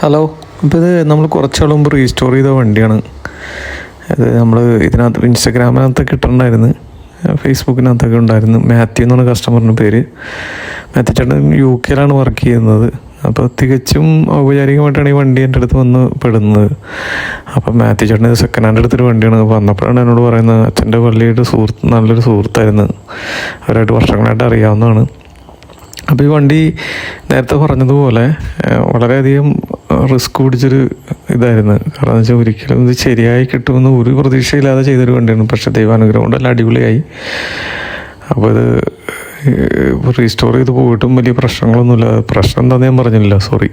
Hello. അപ്പോൾ ഇത് നമ്മൾ കുറച്ചാൾ മുമ്പ് റീസ്റ്റോർ ചെയ്ത വണ്ടിയാണ്. അത് നമ്മൾ ഇതിനകത്ത് ഇൻസ്റ്റഗ്രാമിനകത്തൊക്കെ ഇട്ടിട്ടുണ്ടായിരുന്നു, ഫേസ്ബുക്കിനകത്തൊക്കെ ഉണ്ടായിരുന്നു. മാത്യു എന്നാണ് കസ്റ്റമറിൻ്റെ പേര്. മാത്യു ചേട്ടൻ UK വർക്ക് ചെയ്യുന്നത്. അപ്പോൾ തികച്ചും ഔപചാരികമായിട്ടാണ് ഈ വണ്ടി എൻ്റെ അടുത്ത് വന്ന് പെടുന്നത്. അപ്പം മാത്യു ചേട്ടൻ സെക്കൻഡ് ഹാൻഡ് എടുത്തൊരു വണ്ടിയാണ്. വന്നപ്പോഴാണ് എന്നോട് പറയുന്നത് അച്ഛൻ്റെ വലിയൊരു നല്ലൊരു സുഹൃത്തായിരുന്നു, അവരായിട്ട് വർഷങ്ങളായിട്ട് അറിയാവുന്നതാണ്. അപ്പോൾ ഈ വണ്ടി നേരത്തെ പറഞ്ഞതുപോലെ വളരെയധികം റിസ്ക് പിടിച്ചൊരു ഇതായിരുന്നു. കാരണം എന്ന് വെച്ചാൽ ഒരിക്കലും ഇത് ശരിയായി കിട്ടുമെന്ന് ഒരു പ്രതീക്ഷയില്ലാതെ ചെയ്തൊരു വണ്ടിയാണ്. പക്ഷേ ദൈവാനുഗ്രഹം കൊണ്ടെല്ലാം അടിപൊളിയായി. അപ്പോൾ ഇത് റീസ്റ്റോർ ചെയ്ത് പോയിട്ടും വലിയ പ്രശ്നങ്ങളൊന്നുമില്ല. പ്രശ്നം എന്താണെന്ന് ഞാൻ പറഞ്ഞില്ല, സോറി.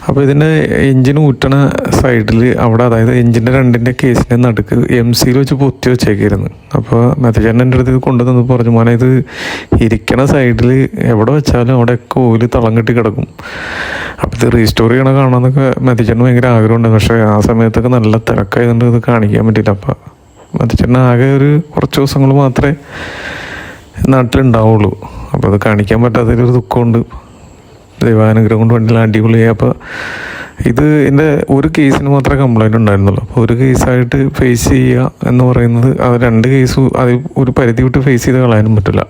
അപ്പോൾ ഇതിൻ്റെ എൻജിൻ ഊറ്റണ സൈഡിൽ അവിടെ, അതായത് എൻജിൻ്റെ രണ്ടിൻ്റെ കേസിൻ്റെ നടുക്ക് MC വെച്ച് പൊത്തി വെച്ചേക്കായിരുന്നു. അപ്പോൾ മെത്തച്ചേട്ടൻ എൻ്റെ അടുത്ത് ഇത് കൊണ്ടുവന്ന് പറഞ്ഞു, മോനെ ഇത് ഇരിക്കണ സൈഡിൽ എവിടെ വെച്ചാലും അവിടെയൊക്കെ ഓയിൽ തളം കെട്ടി കിടക്കും. അപ്പോൾ ഇത് റീസ്റ്റോർ ചെയ്യണ കാണാമെന്നൊക്കെ മെത്തച്ചേട്ടന് ഭയങ്കര ആഗ്രഹമുണ്ട്. പക്ഷേ ആ സമയത്തൊക്കെ നല്ല തിരക്കായതുകൊണ്ട് ഇത് കാണിക്കാൻ പറ്റില്ല. അപ്പോൾ മെത്തച്ചേട്ടൻ ആകെ ഒരു കുറച്ച് ദിവസങ്ങൾ മാത്രമേ നാട്ടിലുണ്ടാവുള്ളൂ. അപ്പോൾ അത് കാണിക്കാൻ പറ്റാത്തൊരു ദുഃഖമുണ്ട്. ദൈവാനുഗ്രഹം കൊണ്ട് വണ്ടിയിൽ അടിപൊളിയായി. അപ്പോൾ ഇത് എൻ്റെ ഒരു കേസിന് മാത്രമേ കംപ്ലൈൻറ്റ് ഉണ്ടായിരുന്നുള്ളൂ. അപ്പോൾ ഒരു കേസായിട്ട് ഫേസ് ചെയ്യുക എന്ന് പറയുന്നത്, അത് 2 കേസ് അത് ഒരു പരിധി വിട്ട് ഫേസ് ചെയ്ത് കളയാനും പറ്റില്ല.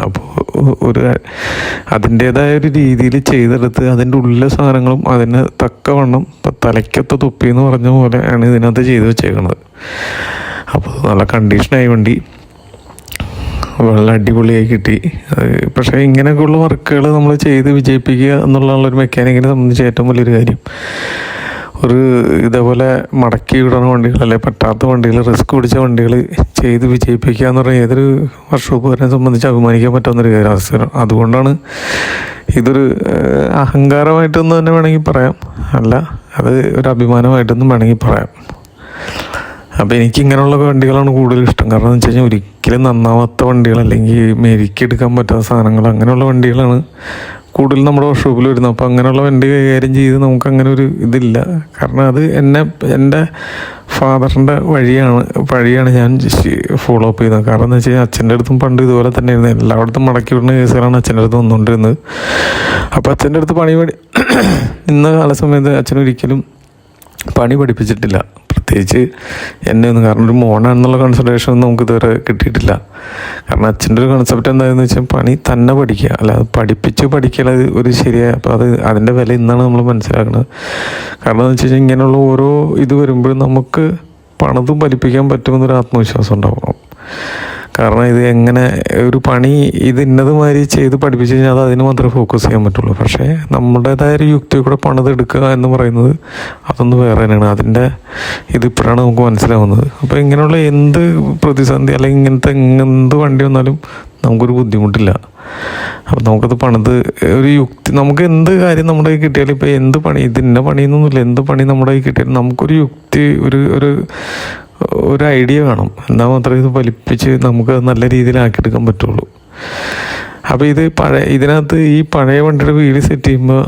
അപ്പോൾ അതിൻ്റേതായ ഒരു രീതിയിൽ ചെയ്തെടുത്ത് അതിൻ്റെ ഉള്ളിലെ സാധനങ്ങളും അതിന് തക്കവണ്ണം ഇപ്പം തലയ്ക്കൊത്ത തൊപ്പി എന്ന് പറഞ്ഞ പോലെയാണ് ഇതിനകത്ത് ചെയ്ത് വെച്ചേക്കുന്നത്. അപ്പോൾ നല്ല കണ്ടീഷനായി വണ്ടി, വളരെ അടിപൊളിയായി കിട്ടി. പക്ഷേ ഇങ്ങനെയൊക്കെയുള്ള വർക്കുകൾ നമ്മൾ ചെയ്ത് വിജയിപ്പിക്കുക എന്നുള്ളൊരു മെക്കാനിക്കിനെ സംബന്ധിച്ച് ഏറ്റവും വലിയൊരു കാര്യം. ഒരു ഇതേപോലെ മടക്കി വിടണ വണ്ടികൾ, അല്ലെങ്കിൽ പറ്റാത്ത വണ്ടികൾ, റിസ്ക് പിടിച്ച വണ്ടികൾ ചെയ്ത് വിജയിപ്പിക്കുക എന്ന് പറഞ്ഞാൽ ഏതൊരു വർക്ക്ഷോപ്പുകാരനെ സംബന്ധിച്ച് അഭിമാനിക്കാൻ പറ്റാവുന്നൊരു അവസരം. അതുകൊണ്ടാണ് ഇതൊരു അഹങ്കാരമായിട്ടൊന്നും തന്നെ വേണമെങ്കിൽ പറയാം, അല്ല അത് ഒരു അഭിമാനമായിട്ടൊന്നും വേണമെങ്കിൽ പറയാം. അപ്പോൾ എനിക്ക് ഇങ്ങനെയുള്ള വണ്ടികളാണ് കൂടുതൽ ഇഷ്ടം. കാരണം എന്ന് വെച്ച് കഴിഞ്ഞാൽ ഒരിക്കലും നന്നാവാത്ത വണ്ടികൾ, അല്ലെങ്കിൽ മെരുക്കിയെടുക്കാൻ പറ്റാത്ത സാധനങ്ങൾ, അങ്ങനെയുള്ള വണ്ടികളാണ് കൂടുതൽ നമ്മുടെ വർക്ക്ഷോപ്പിൽ വരുന്നത്. അപ്പോൾ അങ്ങനെയുള്ള വണ്ടി കൈകാര്യം ചെയ്ത് നമുക്ക് അങ്ങനെ ഒരു ഇതില്ല. കാരണം അത് എൻ്റെ ഫാദറിൻ്റെ വഴിയാണ് ഞാൻ ഫോളോ അപ്പ് ചെയ്യുന്നത്. കാരണം എന്ന് വെച്ച് കഴിഞ്ഞാൽ അച്ഛൻ്റെ അടുത്തും പണ്ട് ഇതുപോലെ തന്നെയായിരുന്നു. എല്ലായിടത്തും മടക്കി വിടുന്ന കേസുകളാണ് അച്ഛൻ്റെ അടുത്ത് വന്നുകൊണ്ടിരുന്നത്. അപ്പോൾ അച്ഛൻ്റെ അടുത്ത് ഇന്ന കാലസമയത്ത് അച്ഛനൊരിക്കലും പണി പഠിപ്പിച്ചിട്ടില്ല, പ്രത്യേകിച്ച് എന്നെ ഒന്നും. കാരണം ഒരു മോനാണെന്നുള്ള കൺസിഡറേഷൻ ഒന്നും നമുക്ക് ഇതുവരെ കിട്ടിയിട്ടില്ല. കാരണം അച്ഛൻ്റെ ഒരു കൺസെപ്റ്റ് എന്താണെന്ന് വെച്ചാൽ പണി തന്നെ പഠിക്കുക, അല്ലാതെ പഠിക്കൽ ഒരു ശരിയായ. അപ്പോൾ അതിൻ്റെ വില ഇന്നാണ് നമ്മൾ മനസ്സിലാക്കുന്നത്. കാരണം എന്ന് വെച്ച് കഴിഞ്ഞാൽ ഇങ്ങനെയുള്ള ഓരോ ഇത് വരുമ്പോഴും നമുക്ക് പണിതും പഠിപ്പിക്കാൻ പറ്റുമെന്നൊരു ആത്മവിശ്വാസം ഉണ്ടാവണം. കാരണം ഇത് എങ്ങനെ ഒരു പണി ഇത് ഇന്നതുമാതിരി ചെയ്ത് പഠിപ്പിച്ച് കഴിഞ്ഞാൽ അത് അതിന് മാത്രമേ ഫോക്കസ് ചെയ്യാൻ പറ്റുള്ളൂ. പക്ഷേ നമ്മുടേതായ ഒരു യുക്തി കൂടെ പണിതെടുക്കുക എന്ന് പറയുന്നത് അതൊന്ന് വേറെ തന്നെയാണ്. അതിൻ്റെ ഇതിപ്പോഴാണ് നമുക്ക് മനസ്സിലാവുന്നത്. അപ്പോൾ ഇങ്ങനെയുള്ള എന്ത് പ്രതിസന്ധി അല്ലെങ്കിൽ ഇങ്ങനത്തെ എന്ത് വണ്ടി വന്നാലും നമുക്കൊരു ബുദ്ധിമുട്ടില്ല. അപ്പം നമുക്കത് പണിത് ഒരു യുക്തി, നമുക്ക് എന്ത് കാര്യം നമ്മുടെ കയ്യിൽ കിട്ടിയാലും, ഇപ്പോൾ എന്ത് പണി, ഇതിൻ്റെ പണിയൊന്നുമില്ല, എന്ത് പണി നമ്മുടെ കയ്യിൽ കിട്ടിയാലും നമുക്കൊരു യുക്തി, ഒരു ഐഡിയ വേണം. എന്നാൽ മാത്രമേ ഇത് ഫലിപ്പിച്ച് നമുക്ക് നല്ല രീതിയിലാക്കിയെടുക്കാൻ പറ്റുള്ളൂ. അപ്പോൾ ഇതിനകത്ത് ഈ പഴയ വണ്ടിയുടെ വീല് സെറ്റ് ചെയ്യുമ്പോൾ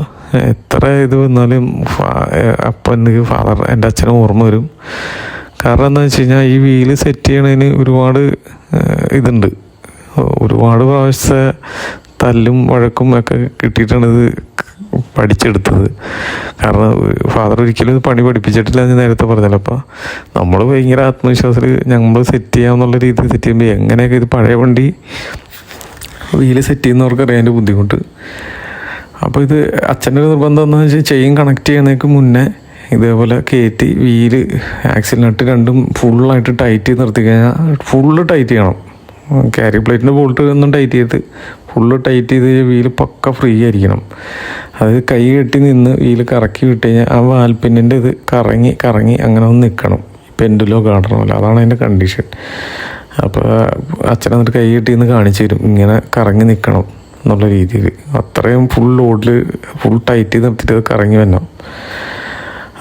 എത്ര ഇത് വന്നാലും അപ്പം എൻ്റെ അച്ഛനെ ഓർമ്മ വരും. കാരണം എന്താണെന്ന് വെച്ച് കഴിഞ്ഞാൽ ഈ വീല് സെറ്റ് ചെയ്യണതിന് ഒരുപാട് ഇതുണ്ട്. ഒരുപാട് പ്രാവശ്യത്തെ തല്ലും വഴക്കും ഒക്കെ കിട്ടിയിട്ടാണ് ഇത് പഠിച്ചെടുത്തത്. കാരണം ഫാദർ ഒരിക്കലും ഇത് പണി പഠിപ്പിച്ചിട്ടില്ല എന്ന് നേരത്തെ പറഞ്ഞല്ലോ. അപ്പോൾ നമ്മൾ ഭയങ്കര ആത്മവിശ്വാസത്തിൽ നമ്മൾ സെറ്റ് ചെയ്യാമെന്നുള്ള രീതിയിൽ സെറ്റ് ചെയ്യുമ്പോൾ എങ്ങനെയൊക്കെ ഇത് പഴയ വണ്ടി വീല് സെറ്റ് ചെയ്യുന്നവർക്ക് അറിയാൻ്റെ ബുദ്ധിമുട്ട്. അപ്പോൾ ഇത് അച്ഛൻ്റെ നിർബന്ധം എന്താണെന്ന് വെച്ചാൽ ചെയിൻ കണക്ട് ചെയ്യണേക്ക് മുന്നേ ഇതേപോലെ കയറ്റി വീല് ആക്സിൽ നട്ട് രണ്ടും ഫുള്ളായിട്ട് ടൈറ്റ് ചെയ്ത് നിർത്തി കഴിഞ്ഞാൽ ഫുള്ള് ടൈറ്റ് ചെയ്യണം. ക്യാരി പ്ലേറ്റിൻ്റെ ബോൾട്ട് ഒന്നും ടൈറ്റ് ചെയ്ത് ഫുള്ള് ടൈറ്റ് ചെയ്ത് വീല് പക്ക ഫ്രീ ആയിരിക്കണം. അത് കൈ കെട്ടി നിന്ന് വീല് കറക്കി വിട്ട് കഴിഞ്ഞാൽ ആ വാൽപ്പിന്നിൻ്റെ ഇത് കറങ്ങി അങ്ങനെ ഒന്ന് നിൽക്കണം. പെൻഡുലോ ഗാർഡനോ, അതാണ് അതിൻ്റെ കണ്ടീഷൻ. അപ്പോൾ അച്ഛൻ എന്നിട്ട് കൈ കെട്ടി നിന്ന് കാണിച്ചു തരും, ഇങ്ങനെ കറങ്ങി നിൽക്കണം എന്നുള്ള രീതിയിൽ. അത്രയും ഫുൾ ലോഡിൽ ഫുൾ ടൈറ്റ് ചെയ്ത് നിർത്തിയിട്ട് അത് കറങ്ങി വരണം.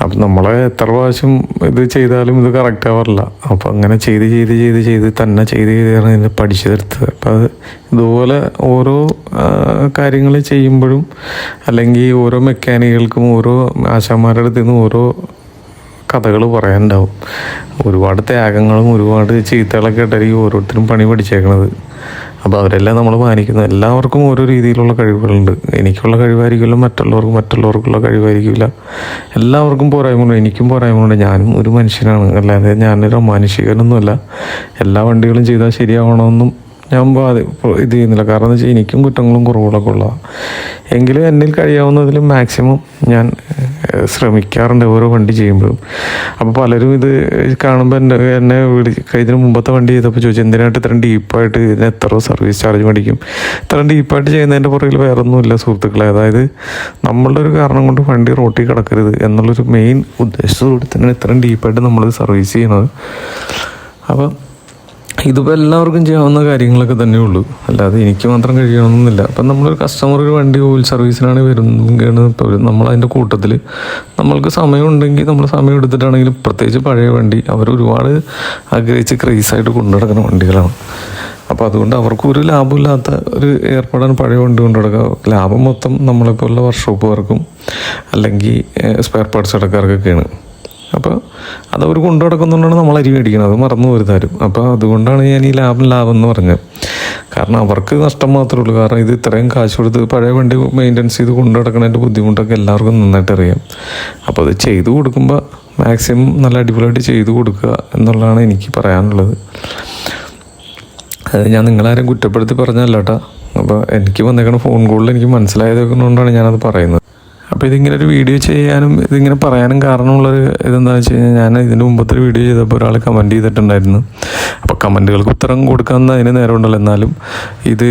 അപ്പം നമ്മളെ എത്ര പ്രാവശ്യം ഇത് ചെയ്താലും ഇത് കറക്റ്റ് ആവാറില്ല. അപ്പോൾ അങ്ങനെ ചെയ്ത് തന്നെ ചെയ്താണ് ഇത് പഠിച്ചെടുത്തത്. അപ്പം അത് ഇതുപോലെ ഓരോ കാര്യങ്ങൾ ചെയ്യുമ്പോഴും, അല്ലെങ്കിൽ ഓരോ മെക്കാനിക്കുകൾക്കും ഓരോ ആശാന്മാരുടെ അടുത്ത് നിന്ന് ഓരോ കഥകൾ പറയാനുണ്ടാവും. ഒരുപാട് ത്യാഗങ്ങളും ഒരുപാട് ചീത്തകളൊക്കെ ഇട്ടായിരിക്കും ഓരോരുത്തരും പണി പഠിച്ചേക്കണത്. അപ്പോൾ അവരെല്ലാം നമ്മൾ മാനിക്കുന്നത്. എല്ലാവർക്കും ഓരോ രീതിയിലുള്ള കഴിവുകളുണ്ട്. എനിക്കുള്ള കഴിവായിരിക്കില്ല മറ്റുള്ളവർക്കുള്ള കഴിവായിരിക്കില്ല. എല്ലാവർക്കും പോരായ്മകളുണ്ട്, എനിക്കും പോരായ്മകളുണ്ട്. ഞാനും ഒരു മനുഷ്യനാണ്, അല്ലാതെ ഞാനൊരു മാനുഷികനൊന്നുമല്ല. എല്ലാ വണ്ടികളും ചെയ്താൽ ശരിയാവണമെന്നും ഞാൻ ഇത് ചെയ്യുന്നില്ല. കാരണം എന്ന് വെച്ചാൽ എനിക്കും കുറ്റങ്ങളും കുറവുകളൊക്കെ ഉള്ളതാണ്. എങ്കിലും എന്നിൽ കഴിയാവുന്നതിൽ മാക്സിമം ഞാൻ ശ്രമിക്കാറുണ്ട് ഓരോ വണ്ടി ചെയ്യുമ്പോഴും. അപ്പോൾ പലരും ഇത് കാണുമ്പോൾ എന്നെ ഇതിന് മുമ്പത്തെ വണ്ടി ചെയ്തപ്പോൾ ചോദിച്ചു, എന്തിനായിട്ട് ഇത്രയും ഡീപ്പായിട്ട് ഇതിന് എത്ര സർവീസ് ചാർജ് മേടിക്കും? ഇത്രയും ഡീപ്പായിട്ട് ചെയ്യുന്നതിൻ്റെ പുറകിൽ വേറെ ഒന്നുമില്ല സുഹൃത്തുക്കളെ. അതായത് നമ്മളുടെ ഒരു കാരണം കൊണ്ട് വണ്ടി റോട്ടിൽ കിടക്കരുത് എന്നുള്ളൊരു മെയിൻ ഉദ്ദേശത്തോടെ തന്നെയാണ് ഇത്രയും ഡീപ്പായിട്ട് നമ്മളിത് സർവീസ് ചെയ്യുന്നത്. അപ്പോൾ ഇതിപ്പോൾ എല്ലാവർക്കും ചെയ്യാവുന്ന കാര്യങ്ങളൊക്കെ തന്നെയുള്ളൂ, അല്ലാതെ എനിക്ക് മാത്രം കഴിയണമെന്നില്ല. അപ്പം നമ്മളൊരു കസ്റ്റമർ ഒരു വണ്ടി ഓയിൽ സർവീസിനാണ് വരുന്നത്, ഇപ്പോൾ നമ്മളതിൻ്റെ കൂട്ടത്തിൽ നമ്മൾക്ക് സമയമുണ്ടെങ്കിൽ നമ്മൾ സമയം എടുത്തിട്ടാണെങ്കിലും, പ്രത്യേകിച്ച് പഴയ വണ്ടി അവർ ഒരുപാട് ആഗ്രഹിച്ച് ക്രേസായിട്ട് കൊണ്ടു നടക്കുന്ന വണ്ടികളാണ്. അപ്പോൾ അതുകൊണ്ട് അവർക്കൊരു ലാഭമില്ലാത്ത ഒരു ഏർപ്പാടാണ് പഴയ വണ്ടി കൊണ്ടു നടക്കുക. ലാഭം മൊത്തം നമ്മളെപ്പോലുള്ള വർക്ക്ഷോപ്പുകാർക്കും അല്ലെങ്കിൽ സ്പെയർ പാർട്സ് ഇടക്കാർക്കൊക്കെയാണ്. അപ്പോൾ അതവർ കൊണ്ടു നടക്കുന്നതുകൊണ്ടാണ് നമ്മൾ അരി മേടിക്കുന്നത്, അത് മറന്നു പോരുതാരും. അപ്പോൾ അതുകൊണ്ടാണ് ഞാൻ ഈ ലാഭം എന്ന് പറഞ്ഞത്. കാരണം അവർക്ക് നഷ്ടം മാത്രമേ ഉള്ളൂ. കാരണം ഇത് ഇത്രയും കാശ് കൊടുത്ത് പഴയ വണ്ടി മെയിൻ്റെനൻസ് ചെയ്ത് കൊണ്ടു നടക്കുന്നതിൻ്റെ ബുദ്ധിമുട്ടൊക്കെ എല്ലാവർക്കും നന്നായിട്ട് അറിയാം. അപ്പോൾ അത് ചെയ്തു കൊടുക്കുമ്പോൾ മാക്സിമം നല്ല അടിപൊളിയായിട്ട് ചെയ്തു കൊടുക്കുക എന്നുള്ളതാണ് എനിക്ക് പറയാനുള്ളത്. ഞാൻ നിങ്ങളാരും കുറ്റപ്പെടുത്തി പറഞ്ഞല്ല കേട്ടോ. അപ്പോൾ എനിക്ക് വന്നേക്കണ ഫോൺ കോളിൽ എനിക്ക് മനസ്സിലായതൊക്കെ കൊണ്ടാണ് ഞാനത് പറയുന്നത്. അപ്പോൾ ഇതിങ്ങനെ ഒരു വീഡിയോ ചെയ്യാനും ഇതിങ്ങനെ പറയാനും കാരണമുള്ളൊരു ഇതെന്താണെന്ന് വെച്ച് കഴിഞ്ഞാൽ, ഞാൻ ഇതിൻ്റെ മുമ്പത്തെ വീഡിയോ ചെയ്തപ്പോൾ ഒരാൾ കമൻറ്റ് ചെയ്തിട്ടുണ്ടായിരുന്നു. അപ്പോൾ കമൻറ്റുകൾക്ക് ഉത്തരം കൊടുക്കാമെന്ന് അതിന് നേരം ഉണ്ടല്ലോ. എന്നാലും ഇത്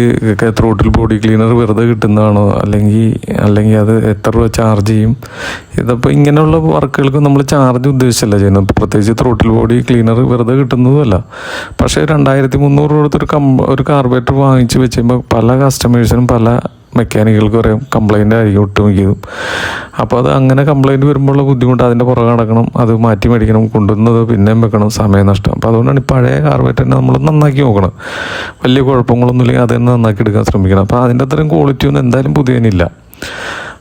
ത്രോട്ടിൽ ബോഡി ക്ലീനർ വെറുതെ കിട്ടുന്നതാണോ, അല്ലെങ്കിൽ അത് എത്ര രൂപ ചാർജ് ചെയ്യും? ഇതിപ്പോൾ ഇങ്ങനെയുള്ള വർക്കുകൾക്ക് നമ്മൾ ചാർജ് ഉദ്ദേശിച്ചല്ല ചെയ്യുന്നത്. പ്രത്യേകിച്ച് ത്രോട്ടിൽ ബോഡി ക്ലീനർ വെറുതെ കിട്ടുന്നതുമല്ല. പക്ഷേ 2300 കൊടുത്തൊരു ഒരു കാർബറേറ്റർ വാങ്ങിച്ച് വെച്ച് കഴിയുമ്പോൾ പല കസ്റ്റമേഴ്സിനും പല മെക്കാനിക്കൾക്ക് പറയാം കംപ്ലൈൻ്റ് ആയിരിക്കും ഒട്ടുമിക്കതും. അപ്പോൾ അത് അങ്ങനെ കംപ്ലൈൻറ്റ് വരുമ്പോഴുള്ള ബുദ്ധിമുട്ട്, അതിൻ്റെ പുറകെ നടക്കണം, അത് മാറ്റി മേടിക്കണം, കൊണ്ടുവന്നത് പിന്നെയും വെക്കണം, സമയം നഷ്ടം. അപ്പോൾ അതുകൊണ്ടാണ് ഈ പഴയ കാർബറേറ്റർ തന്നെ നമ്മൾ നന്നാക്കി നോക്കണം. വലിയ കുഴപ്പങ്ങളൊന്നും ഇല്ലെങ്കിൽ അത് തന്നെ നന്നാക്കി എടുക്കാൻ ശ്രമിക്കണം. അപ്പോൾ അതിൻ്റെ അത്രയും ക്വാളിറ്റി ഒന്നും എന്തായാലും പുതിയതിനില്ല.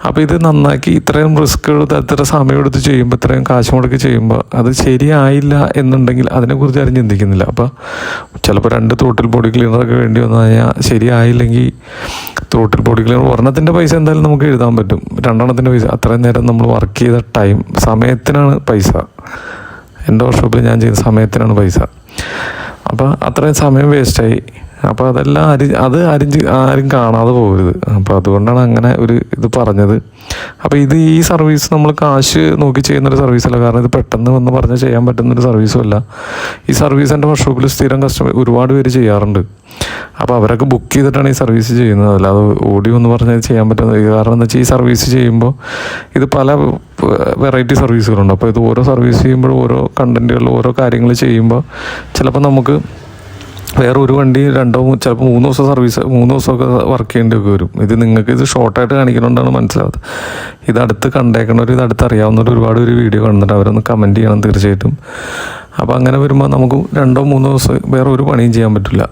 അപ്പോൾ ഇത് നന്നാക്കി ഇത്രയും റിസ്ക് എടുത്ത് എത്ര സമയം എടുത്ത് ചെയ്യുമ്പോൾ, ഇത്രയും കാശ് മുടക്കി ചെയ്യുമ്പോൾ അത് ശരിയായില്ല എന്നുണ്ടെങ്കിൽ അതിനെക്കുറിച്ച് ആരും ചിന്തിക്കുന്നില്ല. അപ്പോൾ ചിലപ്പോൾ 2 ത്രോട്ടിൽ ബോഡി ക്ലീനറൊക്കെ വേണ്ടി വന്നു കഴിഞ്ഞാൽ ശരിയായില്ലെങ്കിൽ ത്രോട്ടിൽ ബോഡി ക്ലീനർ ഒരെണ്ണത്തിൻ്റെ പൈസ എന്തായാലും നമുക്ക് എഴുതാൻ പറ്റും, 2 പൈസ. അത്രയും നേരം നമ്മൾ വർക്ക് ചെയ്ത ടൈം, സമയത്തിനാണ് പൈസ. എൻ്റെ വർക്ക്ഷോപ്പിൽ ഞാൻ ചെയ്യുന്ന സമയത്തിനാണ് പൈസ. അപ്പോൾ അത്രയും സമയം വേസ്റ്റായി. അപ്പോൾ അതെല്ലാം ആരും കാണാതെ പോകരുത്. അപ്പോൾ അതുകൊണ്ടാണ് അങ്ങനെ ഒരു ഇത് പറഞ്ഞത്. അപ്പോൾ ഈ സർവീസ് നമ്മൾ കാശ് നോക്കി ചെയ്യുന്നൊരു സർവീസല്ല. കാരണം ഇത് പെട്ടെന്ന് വന്ന് പറഞ്ഞാൽ ചെയ്യാൻ പറ്റുന്നൊരു സർവീസും അല്ല. ഈ സർവീസ് എൻ്റെ വർക്ക്ഷോപ്പിൽ സ്ഥിരം ഒരുപാട് പേര് ചെയ്യാറുണ്ട്. അപ്പോൾ അവരൊക്കെ ബുക്ക് ചെയ്തിട്ടാണ് ഈ സർവീസ് ചെയ്യുന്നത്. അല്ലാതെ ഓഡിയോ എന്ന് പറഞ്ഞാൽ ചെയ്യാൻ പറ്റുന്നത്. കാരണം എന്താ വെച്ചാൽ ഈ സർവീസ് ചെയ്യുമ്പോൾ ഇത് പല വെറൈറ്റി സർവീസുകളുണ്ട്. അപ്പോൾ ഇത് ഓരോ സർവീസ് ചെയ്യുമ്പോഴും ഓരോ കണ്ടൻറ്റുകളിൽ ഓരോ കാര്യങ്ങൾ ചെയ്യുമ്പോൾ ചിലപ്പോൾ നമുക്ക് വേറെ ഒരു വണ്ടി 2 ചിലപ്പോൾ 3 ദിവസമൊക്കെ വർക്ക് ചെയ്യേണ്ടിയൊക്കെ വരും. ഇത് നിങ്ങൾക്ക് ഇത് ഷോർട്ടായിട്ട് കാണിക്കുന്നതുകൊണ്ടാണ് മനസ്സിലാവുന്നത്. ഇത് അടുത്ത് കണ്ടേക്കണവർ, ഇത് അടുത്ത് അറിയാവുന്നവർ ഒരുപാട് പേര് വീഡിയോ കാണുന്നുണ്ട്. അവരൊന്ന് കമൻറ്റ് ചെയ്യണം തീർച്ചയായിട്ടും. അപ്പോൾ അങ്ങനെ വരുമ്പോൾ നമുക്ക് 2-3 ദിവസം വേറെ ഒരു പണിയും ചെയ്യാൻ പറ്റില്ല.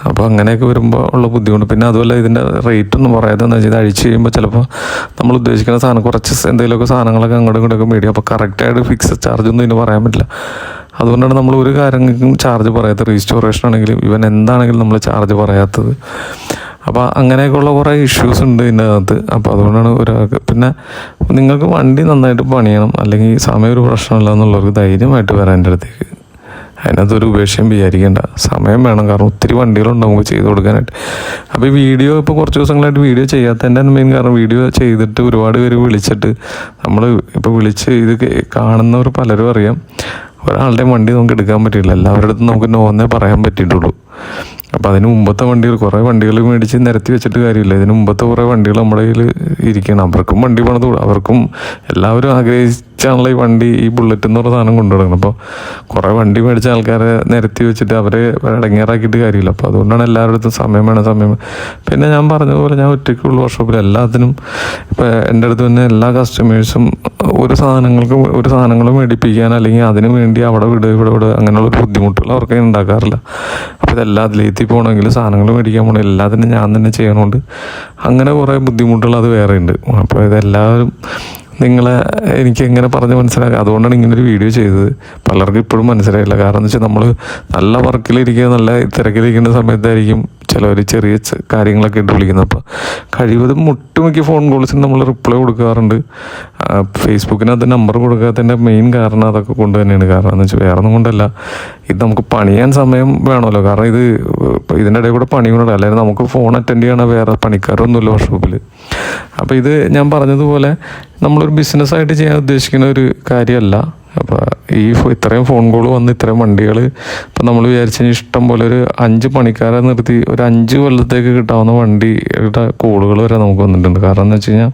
അപ്പോൾ അങ്ങനെയൊക്കെ വരുമ്പോൾ ഉള്ള ബുദ്ധിമുട്ട്. പിന്നെ അതുപോലെ ഇതിൻ്റെ റേറ്റ് ഒന്നും പറയാതെന്ന് വെച്ചാൽ ഇത് അഴിച്ച് കഴിയുമ്പോൾ ചിലപ്പോൾ നമ്മൾ ഉദ്ദേശിക്കുന്ന സാധനം കുറച്ച് എന്തെങ്കിലുമൊക്കെ സാധനങ്ങളൊക്കെ അങ്ങോട്ടും ഇങ്ങോട്ടൊക്കെ മേടിക്കും. അപ്പോൾ കറക്റ്റായിട്ട് ഫിക്സഡ് ചാർജ് ഒന്നും ഇതിന് പറയാൻ പറ്റില്ല. അതുകൊണ്ടാണ് നമ്മൾ ഒരു കാര്യങ്ങൾക്കും ചാർജ് പറയാത്തത്. റീസ്റ്റോറേഷൻ ആണെങ്കിലും എന്താണെങ്കിലും നമ്മൾ ചാർജ് പറയാത്തത്. അപ്പോൾ അങ്ങനെയൊക്കെയുള്ള കുറേ ഇഷ്യൂസ് ഉണ്ട് ഇതിൻ്റെ അകത്ത്. അപ്പോൾ അതുകൊണ്ടാണ് ഒരാൾക്ക്. പിന്നെ നിങ്ങൾക്ക് വണ്ടി നന്നായിട്ട് പണിയണം, അല്ലെങ്കിൽ സമയം ഒരു പ്രശ്നമല്ല എന്നുള്ളവർക്ക് ധൈര്യമായിട്ട് വരാൻ എൻ്റെ അടുത്തേക്ക്. അതിനകത്തൊരു ഉപേക്ഷയും വിചാരിക്കേണ്ട. സമയം വേണം, കാരണം ഒത്തിരി വണ്ടികളുണ്ട് നമുക്ക് ചെയ്ത് കൊടുക്കാനായിട്ട്. അപ്പോൾ ഈ വീഡിയോ ഇപ്പോൾ കുറച്ച് ദിവസങ്ങളായിട്ട് വീഡിയോ ചെയ്യാത്തതിൻ്റെ മെയിൻ കാരണം, വീഡിയോ ചെയ്തിട്ട് ഒരുപാട് പേര് വിളിച്ചിട്ട് നമ്മൾ ഇപ്പോൾ വിളിച്ച് ഇത് കാണുന്നവർ പലരും അറിയാം, ഒരാളുടെയും വണ്ടി നമുക്ക് എടുക്കാൻ പറ്റില്ല. എല്ലാവരുടെ അടുത്തും നമുക്ക് നോന്നേ പറയാൻ പറ്റിയിട്ടുള്ളൂ. അപ്പോൾ അതിന് മുമ്പത്തെ വണ്ടികൾ, കുറേ വണ്ടികൾ മേടിച്ച് നിരത്തി വെച്ചിട്ട് കാര്യമില്ല. ഇതിന് മുമ്പത്തെ കുറേ വണ്ടികൾ നമ്മുടെ കയ്യിൽ ഇരിക്കണം. അവർക്കും വണ്ടി പണിത്, അവർക്കും എല്ലാവരും ആഗ്രഹിച്ചാണല്ലോ ഈ വണ്ടി, ഈ ബുള്ളറ്റ് എന്ന് പറഞ്ഞ സാധനം കൊണ്ടുപോകണം. അപ്പോൾ കുറേ വണ്ടി മേടിച്ച ആൾക്കാരെ നിരത്തി വെച്ചിട്ട് അവരെ ഇടങ്ങേറാക്കിയിട്ട് കാര്യമില്ല. അപ്പോൾ അതുകൊണ്ടാണ് എല്ലാവരുടെ അടുത്തും സമയം വേണം. പിന്നെ ഞാൻ പറഞ്ഞതുപോലെ ഞാൻ ഒറ്റയ്ക്കുള്ള വർക്ക്ഷോപ്പിൽ എല്ലാത്തിനും ഇപ്പോൾ എൻ്റെ അടുത്ത് തന്നെ എല്ലാ കസ്റ്റമേഴ്സും ഒരു സാധനങ്ങളും മേടിപ്പിക്കാൻ, അല്ലെങ്കിൽ അതിന് വേണ്ടി അവിടെ ഇവിടെ അങ്ങനെയുള്ളൊരു ബുദ്ധിമുട്ടുകൾ അവർക്ക് ഉണ്ടാക്കാറില്ല. അപ്പോൾ ഇതെല്ലാത്തിലേക്ക് പോകണമെങ്കിൽ സാധനങ്ങൾ മേടിക്കാൻ പോകണം, എല്ലാത്തിനും ഞാൻ തന്നെ ചെയ്യണോണ്ട് അങ്ങനെ കുറേ ബുദ്ധിമുട്ടുകൾ അത് വേറെ ഉണ്ട്. അപ്പോൾ ഇതെല്ലാവരും എനിക്ക് എങ്ങനെ പറഞ്ഞ് മനസ്സിലാക്കുക, അതുകൊണ്ടാണ് ഇങ്ങനൊരു വീഡിയോ ചെയ്തത്. പലർക്കും ഇപ്പോഴും മനസ്സിലായില്ല. കാരണം എന്ന് വെച്ചാൽ നമ്മൾ നല്ല വർക്കിലിരിക്കുക, നല്ല തിരക്കിലിരിക്കുന്ന സമയത്തായിരിക്കും ചിലവർ ചെറിയ കാര്യങ്ങളൊക്കെ ഇട്ട് വിളിക്കുന്നത്. അപ്പോൾ കഴിവതും ഒട്ടുമിക്ക ഫോൺ കോൾസിന് നമ്മൾ റിപ്ലൈ കൊടുക്കാറുണ്ട്. ഫേസ്ബുക്കിനകത്ത് നമ്പർ കൊടുക്കാത്തതിൻ്റെ മെയിൻ കാരണം അതൊക്കെ കൊണ്ട് തന്നെയാണ്. കാരണം എന്ന് വെച്ചാൽ വേറെ ഒന്നും കൊണ്ടല്ല, ഇത് നമുക്ക് പണിയാൻ സമയം വേണമല്ലോ. കാരണം ഇതിൻ്റെ ഇടയിൽ കൂടെ പണി കൊണ്ടുണ്ട്, അല്ലെങ്കിൽ നമുക്ക് ഫോൺ അറ്റൻഡ് ചെയ്യണ വേറെ പണിക്കാരൊന്നുമില്ല വർക്ക്ഷോപ്പിൽ. അപ്പോൾ ഇത് ഞാൻ പറഞ്ഞതുപോലെ നമ്മളൊരു ബിസിനസ്സായിട്ട് ചെയ്യാൻ ഉദ്ദേശിക്കുന്ന ഒരു കാര്യമല്ല. അപ്പോൾ ഇത്രയും ഫോൺ കോൾ വന്ന് ഇത്രയും വണ്ടികൾ ഇപ്പം നമ്മൾ വിചാരിച്ച ഇഷ്ടം പോലെ ഒരു 5 പണിക്കാരെ നിർത്തി ഒരു 5 കൊല്ലത്തേക്ക് കിട്ടാവുന്ന വണ്ടിയുടെ കോളുകൾ വരെ നമുക്ക് വന്നിട്ടുണ്ട്. കാരണം എന്ന് വെച്ച് കഴിഞ്ഞാൽ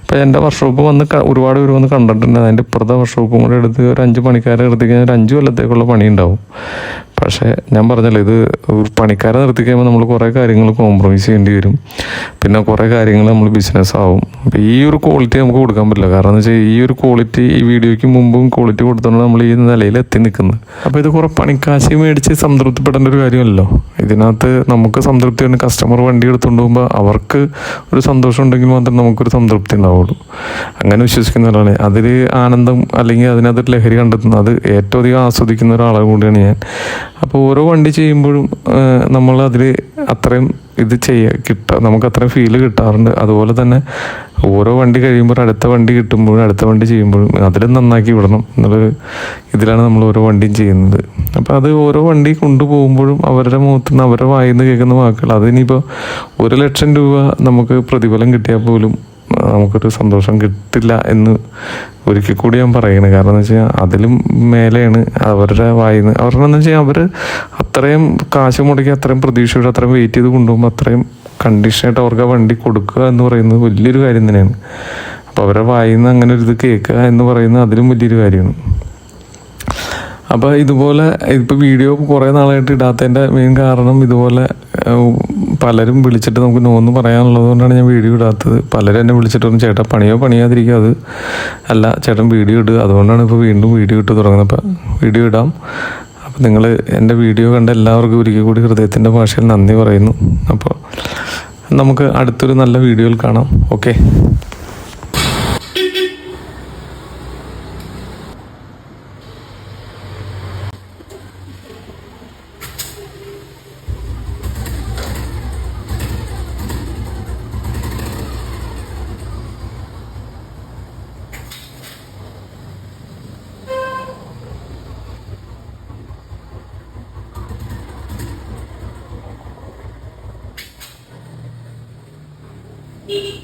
ഇപ്പം എൻ്റെ വർക്ക്ഷോപ്പ് വന്ന് ഒരുപാട് പേര് വന്ന് കണ്ടിട്ടുണ്ട്. അതിൻ്റെ ഇപ്പുറത്തെ വർക്ക്ഷോപ്പും കൂടെ എടുത്ത് ഒരു 5 പണിക്കാരെ നിർത്തി കഴിഞ്ഞാൽ ഒരു 5 കൊല്ലത്തേക്കുള്ള പണി ഉണ്ടാവും. പക്ഷേ ഞാൻ പറഞ്ഞല്ലോ, ഇത് ഒരു പണിക്കാരെ നിർത്തി കഴിയുമ്പോൾ നമ്മൾ കുറേ കാര്യങ്ങൾ കോംപ്രമൈസ് ചെയ്യേണ്ടി വരും. പിന്നെ കുറേ കാര്യങ്ങൾ നമ്മൾ ബിസിനസ് ആവും. അപ്പോൾ ഈ ഒരു ക്വാളിറ്റി നമുക്ക് കൊടുക്കാൻ പറ്റില്ല. കാരണം എന്ന് വെച്ചാൽ ഈ ഒരു ക്വാളിറ്റി ഈ വീഡിയോയ്ക്ക് മുമ്പും ക്വാളിറ്റി കൊടുത്തോണ്ട് നമ്മൾ ഈ നിലയിൽ എത്തി നിൽക്കുന്നത്. അപ്പോൾ ഇത് കുറേ പണിക്കാശി മേടിച്ച് സംതൃപ്തിപ്പെടേണ്ട ഒരു കാര്യമല്ലോ. ഇതിനകത്ത് നമുക്ക് സംതൃപ്തി ഉണ്ട്. കസ്റ്റമർ വണ്ടി എടുത്തുകൊണ്ട് പോകുമ്പോൾ അവർക്ക് ഒരു സന്തോഷം ഉണ്ടെങ്കിൽ മാത്രമേ നമുക്കൊരു സംതൃപ്തി ഉണ്ടാവുള്ളൂ. അങ്ങനെ വിശ്വസിക്കുന്നവരാണ്. അതിൽ ആനന്ദം അല്ലെങ്കിൽ അതിനകത്ത് ലഹരി കണ്ടെത്തുന്നത്, അത് ഏറ്റവും അധികം ആസ്വദിക്കുന്ന ഒരാളെ കൂടിയാണ് ഞാൻ. അപ്പോൾ ഓരോ വണ്ടി ചെയ്യുമ്പോഴും നമ്മൾ അതിൽ അത്രയും നമുക്ക് അത്രയും ഫീല് കിട്ടാറുണ്ട്. അതുപോലെ തന്നെ ഓരോ വണ്ടി കഴിയുമ്പോൾ അടുത്ത വണ്ടി കിട്ടുമ്പോഴും അടുത്ത വണ്ടി ചെയ്യുമ്പോഴും അതിലും നന്നാക്കി വിടണം എന്നുള്ളൊരു ഇതിലാണ് നമ്മൾ ഓരോ വണ്ടിയും ചെയ്യുന്നത്. അപ്പോൾ അത് ഓരോ വണ്ടി കൊണ്ടുപോകുമ്പോഴും അവരുടെ മുഖത്ത് നിന്ന് അവരുടെ വായിൽ നിന്ന് കേൾക്കുന്ന വാക്കുകൾ, അതിനിപ്പോൾ 1,00,000 രൂപ നമുക്ക് പ്രതിഫലം കിട്ടിയാൽ പോലും നമുക്കൊരു സന്തോഷം കിട്ടില്ല എന്ന് ഒരിക്കൽ കൂടി ഞാൻ പറയുന്നത്. കാരണം എന്ന് വെച്ച് കഴിഞ്ഞാൽ അതിലും മേലെയാണ് അവരുടെ വായിന്ന്. അവരുടെ എന്ന് വെച്ചാൽ അവർ അത്രയും കാശ് മുടക്കി അത്രയും പ്രതീക്ഷയോടെ അത്രയും വെയിറ്റ് ചെയ്ത് കൊണ്ടുപോകുമ്പോൾ അത്രയും കണ്ടീഷനായിട്ട് അവർക്ക് ആ വണ്ടി കൊടുക്കുക എന്ന് പറയുന്നത് വലിയൊരു കാര്യം തന്നെയാണ്. അപ്പോൾ അവരുടെ വായിന്ന് അങ്ങനെ ഒരു ഇത് കേൾക്കുക എന്ന് പറയുന്നത് അതിലും വലിയൊരു കാര്യമാണ്. അപ്പോൾ ഇതുപോലെ ഇപ്പോൾ വീഡിയോ കുറേ നാളായിട്ട് ഇടാത്തതിൻ്റെ മെയിൻ കാരണം ഇതുപോലെ പലരും വിളിച്ചിട്ട് നമുക്ക് നോന്ന് പറയാനുള്ളത് കൊണ്ടാണ് ഞാൻ വീഡിയോ ഇടാത്തത്. പലരും എന്നെ വിളിച്ചിട്ട് പറഞ്ഞു, ചേട്ടാ പണിയാതിരിക്കുക, അത് അല്ല ചേട്ടൻ വീഡിയോ ഇടുക. അതുകൊണ്ടാണ് ഇപ്പോൾ വീണ്ടും വീഡിയോ ഇട്ട് തുടങ്ങുന്നത്. അപ്പോൾ വീഡിയോ ഇടാം. അപ്പോൾ നിങ്ങൾ എൻ്റെ വീഡിയോ കണ്ട എല്ലാവർക്കും ഒരിക്കൽ കൂടി ഹൃദയത്തിൻ്റെ ഭാഷയിൽ നന്ദി പറയുന്നു. അപ്പോൾ നമുക്ക് അടുത്തൊരു നല്ല വീഡിയോയിൽ കാണാം. ഓക്കെ. Beep.